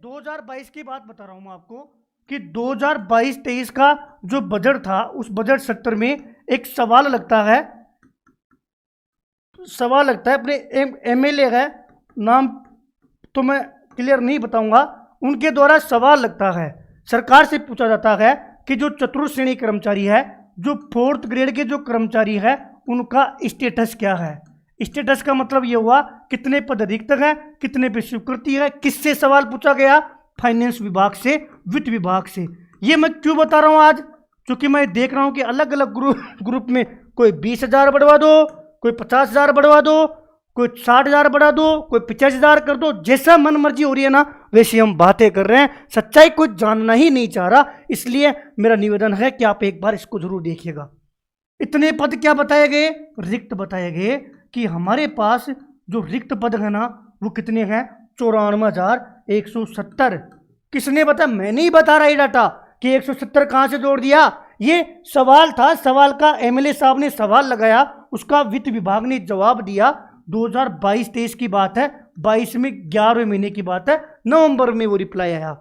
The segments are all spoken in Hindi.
2022 की बात बता रहा हूं मैं आपको कि 2022-23 का जो बजट था उस बजट सत्र में एक सवाल लगता है अपने एमएलए है, नाम तो मैं क्लियर नहीं बताऊंगा, उनके द्वारा सवाल लगता है। सरकार से पूछा जाता है कि जो चतुर्थ श्रेणी कर्मचारी है, जो 4th ग्रेड के जो कर्मचारी है, उनका स्टेटस क्या है। स्टेटस का मतलब ये हुआ कितने पद रिक्त हैं, कितने पे स्वीकृति है। किससे सवाल पूछा गया? फाइनेंस विभाग से, वित्त विभाग से। ये मैं क्यों बता रहा हूं आज? क्योंकि मैं देख रहा हूं कि अलग अलग ग्रुप में कोई 20,000 बढ़वा दो, कोई 50,000 बढ़वा दो, कोई 60,000 बढ़ा दो, कोई 85,000 कर दो। जैसा मन मर्जी हो रही है ना, वैसे हम बातें कर रहे हैं। सच्चाई कुछ जानना ही नहीं चाह रहा, इसलिए मेरा निवेदन है कि आप एक बार इसको जरूर देखिएगा। इतने पद क्या बताए गए? रिक्त बताए गए कि हमारे पास जो रिक्त पद है ना, वो कितने हैं? 94,170। किसने बताया? मैं नहीं बता रहा ये डाटा कि 170 कहां से जोड़ दिया। ये सवाल था, सवाल का एमएलए साहब ने सवाल लगाया, उसका वित्त विभाग ने जवाब दिया। 2022-23 की बात है, 22 में 11वें महीने की बात है, नवंबर में वो रिप्लाई आया।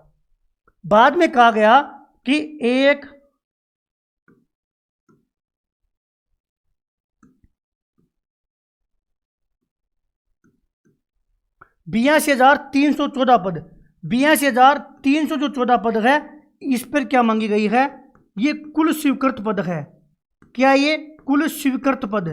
बाद में कहा गया कि 82,314 पद, 82,300 जो 14 पद है, इस पर क्या मांगी गई है? ये कुल स्वीकृत पद है। क्या ये कुल स्वीकृत पद?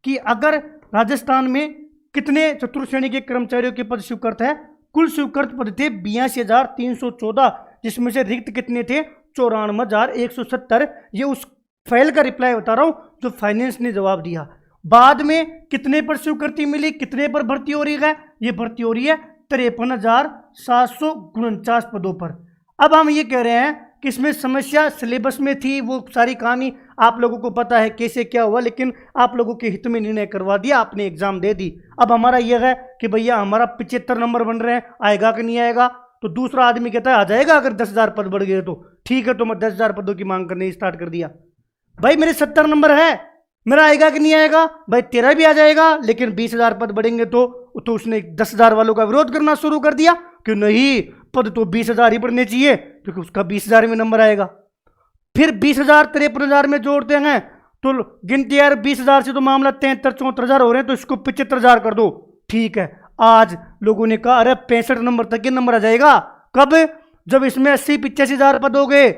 कि अगर राजस्थान में कितने चतुर्थ श्रेणी के कर्मचारियों के पद स्वीकृत है? कुल स्वीकृत पद थे 82,314, जिसमें से रिक्त कितने थे? 94,170। ये उस फाइल का रिप्लाई बता रहा हूं जो फाइनेंस ने जवाब दिया। बाद में कितने पर स्वीकृति मिली, कितने पर भर्ती हो रही है? ये भर्ती हो रही है 53,749 पदों पर। अब हम ये कह रहे हैं कि इसमें समस्या सिलेबस में थी, वो सारी कहानी आप लोगों को पता है कैसे क्या हुआ, लेकिन आप लोगों के हित में निर्णय करवा दिया, आपने एग्जाम दे दी। अब हमारा यह है कि भैया हमारा 75 नंबर बन रहे हैं, आएगा कि नहीं आएगा? तो दूसरा आदमी कहता है आ जाएगा अगर 10,000 पद बढ़ गए तो। ठीक है, तो मैं 10,000 पदों की मांग करने स्टार्ट कर दिया। भाई मेरे 70 नंबर है, मेरा आएगा कि नहीं आएगा? भाई तेरा भी आ जाएगा, लेकिन 20,000 पद बढ़ेंगे तो उसने 10,000 वालों का विरोध करना शुरू कर दिया कि नहीं, पद तो 20,000 ही बढ़ने चाहिए, क्योंकि उसका 20,000 में नंबर आएगा। फिर 20,000 53,000 में जोड़ते हैं तो गिनती यार 20,000 से तो मामला 73-74,000 हो रहे हैं, तो इसको 75,000 कर दो। ठीक है, आज लोगों ने कहा अरे 65 नंबर तक के नंबर आ जाएगा। कब? जब इसमें 80-85,000 पद हो गए।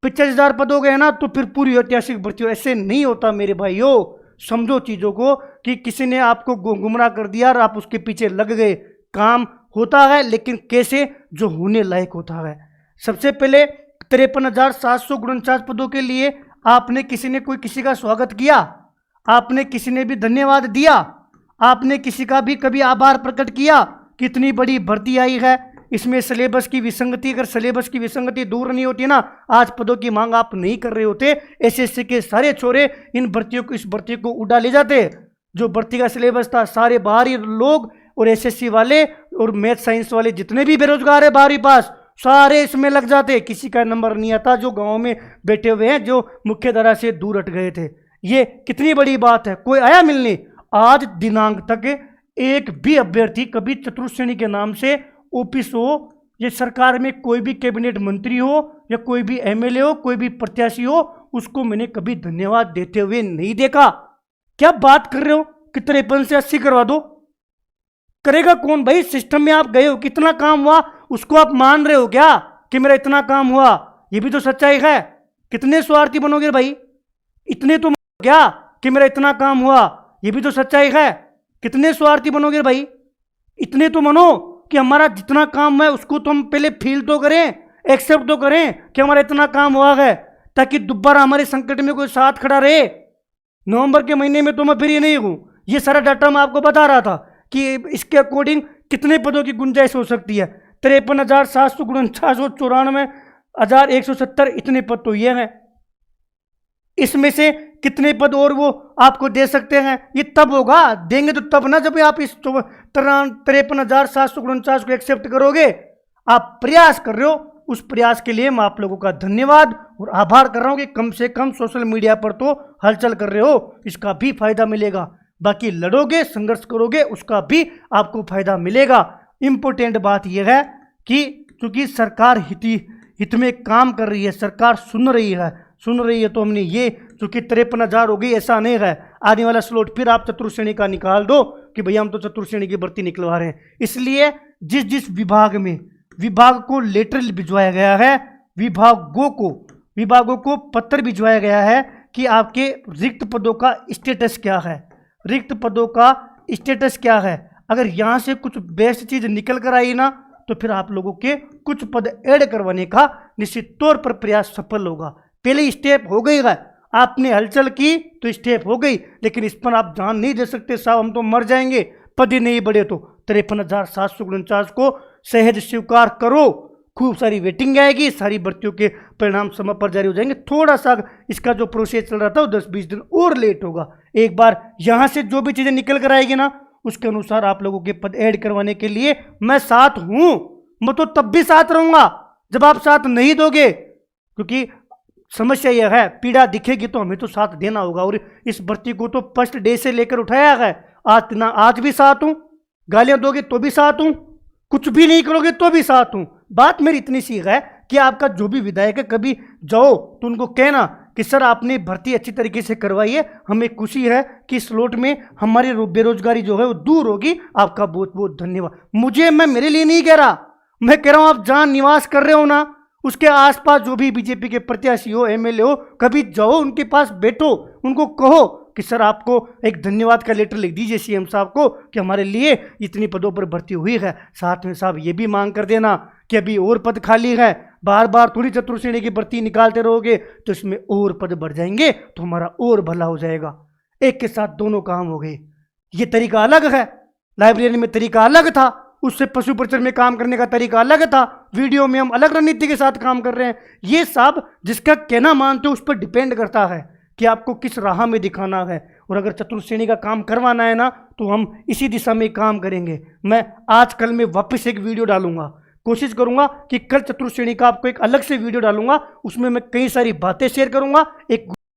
85,000 पद हो गए ना, तो फिर पूरी ऐतिहासिक भर्ती। ऐसे नहीं होता मेरे भाइयों, समझो चीजों को कि किसी ने आपको गुमराह कर दिया और आप उसके पीछे लग गए। काम होता है, लेकिन कैसे? जो होने लायक होता है। सबसे पहले 53,749 पदों के लिए आपने किसी का स्वागत किया? आपने किसी ने भी धन्यवाद दिया? आपने किसी का भी कभी आभार प्रकट किया? कितनी बड़ी भर्ती आई है। इसमें सिलेबस की विसंगति, अगर सिलेबस की विसंगति दूर नहीं होती ना, आज पदों की मांग आप नहीं कर रहे होते। एसएससी के सारे छोरे इस भर्ती को उड़ा ले जाते। जो भर्ती का सिलेबस था, सारे बाहरी लोग और एसएससी वाले और मैथ साइंस वाले जितने भी बेरोजगार है 12वीं पास, सारे इसमें लग जाते। किसी का नंबर नहीं आता, जो गांव में बैठे हुए हैं, जो मुख्य धारा से दूर हट गए थे। ये कितनी बड़ी बात है। कोई आया मिलने? आज दिनांक तक एक भी अभ्यर्थी कभी चतुर्थ श्रेणी के नाम से ऑफिस हो, ये सरकार में कोई भी कैबिनेट मंत्री हो या कोई भी एमएलए हो, कोई भी प्रत्याशी हो, उसको मैंने कभी धन्यवाद देते हुए नहीं देखा। क्या बात कर रहे हो कि 53 से 80 करवा दो? करेगा कौन भाई? सिस्टम में आप गए हो, कितना काम हुआ उसको आप मान रहे हो क्या कि मेरा इतना काम हुआ? ये भी तो सच्चाई है। कितने स्वार्थी बनोगे भाई? इतने तो क्या कि मेरा इतना काम हुआ? ये भी तो सच्चाई है। कितने स्वार्थी बनोगे भाई? इतने तो मानो कि हमारा जितना काम है उसको तो हम पहले फील तो करें, एक्सेप्ट तो करें कि हमारा इतना काम हुआ है, ताकि दोबारा हमारे संकट में कोई साथ खड़ा रहे। नवंबर के महीने में तो मैं फिर ये नहीं हूं, ये सारा डाटा मैं आपको बता रहा था कि इसके अकॉर्डिंग कितने पदों की गुंजाइश हो सकती है। 53,749 और 94,170 इतने पद तो ये हैं। इसमें से कितने पद और वो आपको दे सकते हैं? ये तब होगा, देंगे तो तब ना जब आप इस 53,749 को एक्सेप्ट करोगे। आप प्रयास कर रहे हो, उस प्रयास के लिए मैं आप लोगों का धन्यवाद और आभार कर रहा हूं कि कम से कम सोशल मीडिया पर तो हलचल कर रहे हो, इसका भी फायदा मिलेगा। बाकी लड़ोगे, संघर्ष करोगे, उसका भी आपको फायदा मिलेगा। इंपॉर्टेंट बात यह है कि क्योंकि सरकार हित में काम कर रही है, सरकार सुन रही है तो हमने ये चूंकि 53,000 हो गई, ऐसा नहीं है आने वाला स्लॉट फिर आप चतुर्थ श्रेणी का निकाल दो कि भैया हम तो चतुर्थ श्रेणी की भर्ती निकलवा रहे हैं। इसलिए जिस जिस विभाग को लेटर भिजवाया गया है, विभागों को पत्र भिजवाया गया है कि आपके रिक्त पदों का स्टेटस क्या है। अगर यहाँ से कुछ बेस्ट चीज निकल कर आई ना तो फिर आप लोगों के कुछ पद ऐड करवाने का निश्चित तौर पर प्रयास सफल होगा। पहले स्टेप हो गई है, आपने हलचल की तो स्टेप हो गई, लेकिन इस पर आप जान नहीं दे सकते साहब हम तो मर जाएंगे, पद ही नहीं बढ़े तो 53,749 को सहज स्वीकार करो। खूब सारी वेटिंग आएगी, सारी भर्तियों के परिणाम समय पर जारी हो जाएंगे। थोड़ा सा इसका जो प्रोसेस चल रहा था वो 10-20 दिन और लेट होगा। एक बार यहाँ से जो भी चीज़ें निकल कर आएगी ना उसके अनुसार आप लोगों के पद ऐड करवाने के लिए मैं साथ हूँ। मैं तो तब भी साथ रहूँगा जब आप साथ नहीं दोगे, क्योंकि समस्या यह है पीड़ा दिखेगी तो हमें तो साथ देना होगा। और इस भर्ती को तो फर्स्ट डे से लेकर उठाया है, आज भी साथ हूँ, गालियाँ दोगे तो भी साथ हूँ, कुछ भी नहीं करोगे तो भी साथ हूँ। बात मेरी इतनी सी है कि आपका जो भी विधायक है कभी जाओ तो उनको कहना कि सर आपने भर्ती अच्छी तरीके से करवाई है, हमें खुशी है कि स्लॉट में हमारी बेरोजगारी जो है वो दूर होगी, आपका बहुत बहुत धन्यवाद। मैं मेरे लिए नहीं कह रहा, मैं कह रहा हूँ आप जहाँ निवास कर रहे हो ना उसके आसपास जो भी बीजेपी के प्रत्याशी हो, एमएलए हो, कभी जाओ उनके पास बैठो, उनको कहो कि सर आपको एक धन्यवाद का लेटर लिख दीजिए सीएम साहब को कि हमारे लिए इतनी पदों पर भर्ती हुई है। साथ में साहब ये भी मांग कर देना कि अभी और पद खाली है, बार बार थोड़ी चतुर्थ श्रेणी की भर्ती निकालते रहोगे तो इसमें और पद बढ़ जाएंगे तो हमारा और भला हो जाएगा। एक के साथ दोनों काम हो गए। ये तरीका अलग है, लाइब्रेरी में तरीका अलग था, उससे पशु प्रचर में काम करने का तरीका अलग था, वीडियो में हम अलग रणनीति के साथ काम कर रहे हैं। ये सब जिसका कहना मानते हो उस पर डिपेंड करता है कि आपको किस राह में दिखाना है। और अगर चतुर्थ श्रेणी का काम करवाना है ना तो हम इसी दिशा में काम करेंगे। मैं आज कल में वापस एक वीडियो डालूंगा, कोशिश करूंगा कि कल चतुर्थ श्रेणी का आपको एक अलग से वीडियो डालूंगा, उसमें मैं कई सारी बातें शेयर करूंगा। एक